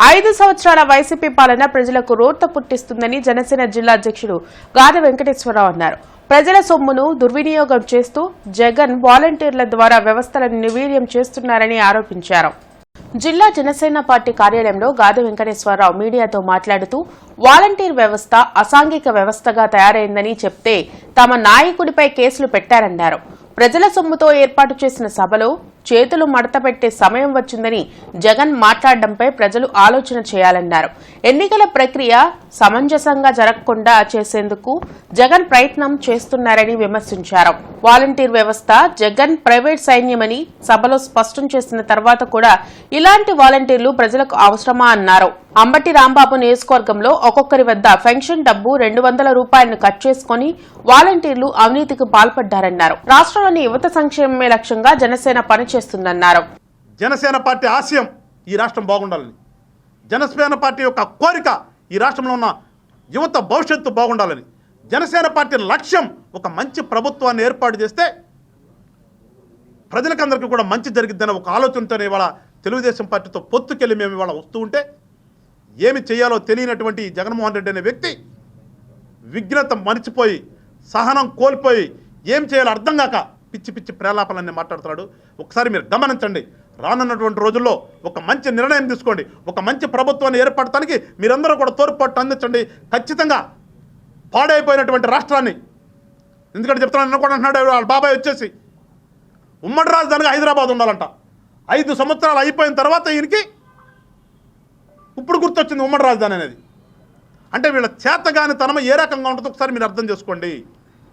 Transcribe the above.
5 సంవత్సరాల వైసీపీ పాలన ప్రజలకు రోత పుట్టిస్తుందని జనసేన జిల్లా అధ్యక్షుడు గాది వెంకటేశ్వరరావు అన్నారు. ప్రజల సొమ్మును దుర్వినియోగం చేస్తూ జగన్ వాలంటీర్ల ద్వారా వ్యవస్థలను నిర్వీర్యం చేస్తున్నారని ఆరోపించారు. జిల్లా జనసేన పార్టీ కార్యాలయంలో గాది వెంకటేశ్వరరావు మీడియాతో మాట్లాడుతూ వాలంటీర్ వ్యవస్థ అసాంఘిక వ్యవస్థగా తయారైందని చెప్తే తమ నాయకుడిపై కేసులు పెట్టారన్నారు. ప్రజల సొమ్ముతో ఏర్పాటు చేసిన సభలో చేతులు మడతపెట్టే సమయం వచ్చిందని జగన్ మాట్లాడడంపై ప్రజలు ఆలోచన చేయాలన్నారు. ఎన్నికల ప్రక్రియ సమంజసంగా జరగకుండా చేసేందుకు జగన్ ప్రయత్నం చేస్తున్నారని విమర్శించారు. వాలంటీర్ వ్యవస్థ జగన్ ప్రైవేట్ సైన్యమని సభలో స్పష్టం చేసిన తర్వాత కూడా ఇలాంటి వాలంటీర్లు ప్రజలకు అవసరమా అన్నారు. అంబటి రాంబాబు నియోజకవర్గంలో ఒక్కొక్కరి వద్ద పెన్షన్ డబ్బు 200 రూపాయలను కట్ చేసుకుని వాలంటీర్లు అవినీతికి పాల్పడ్డారన్నారు. రాష్ట్రంలోని యువత సంక్షేమమే లక్ష్యంగా జనసేన పనిచేస్తుందన్నారు. జనసేన పార్టీ ఆశయం ఈ రాష్ట్రం బాగుండాలని, జనసేన పార్టీ యొక్క కోరిక ఈ రాష్ట్రంలో ఉన్న యువత భవిష్యత్తు బాగుండాలని, జనసేన పార్టీ లక్ష్యం ఒక మంచి ప్రభుత్వాన్ని ఏర్పాటు చేస్తే ప్రజలకందరికీ కూడా మంచి జరిగిద్దనే ఒక ఆలోచనతోనే ఇవాళ తెలుగుదేశం పార్టీతో పొత్తుకెళ్ళి మేము ఇవాళ వస్తూ ఉంటే ఏమి చేయాలో తెలియనటువంటి జగన్మోహన్ రెడ్డి అనే వ్యక్తి విఘ్నత మరిచిపోయి సహనం కోల్పోయి ఏం చేయాలో అర్థం కాక పిచ్చి పిచ్చి ప్రేలాపలన్నీ మాట్లాడుతున్నాడు. ఒకసారి మీరు గమనించండి. రానున్నటువంటి రోజుల్లో ఒక మంచి నిర్ణయం తీసుకోండి. ఒక మంచి ప్రభుత్వాన్ని ఏర్పడటానికి మీరందరూ కూడా తోడ్పాటు అందించండి. ఖచ్చితంగా పాడైపోయినటువంటి రాష్ట్రాన్ని, ఎందుకంటే చెప్తున్నాను కూడా అంటున్నాడు వాళ్ళ బాబాయ్ వచ్చేసి ఉమ్మడి రాజధానిగా హైదరాబాద్ ఉండాలంట. 5 సంవత్సరాలు అయిపోయిన తర్వాత ఈయనకి ఇప్పుడు గుర్తొచ్చింది ఉమ్మడి రాజధాని అనేది. అంటే వీళ్ళ చేతగాని తనం ఏ రకంగా ఉంటుందో ఒకసారి మీరు అర్థం చేసుకోండి.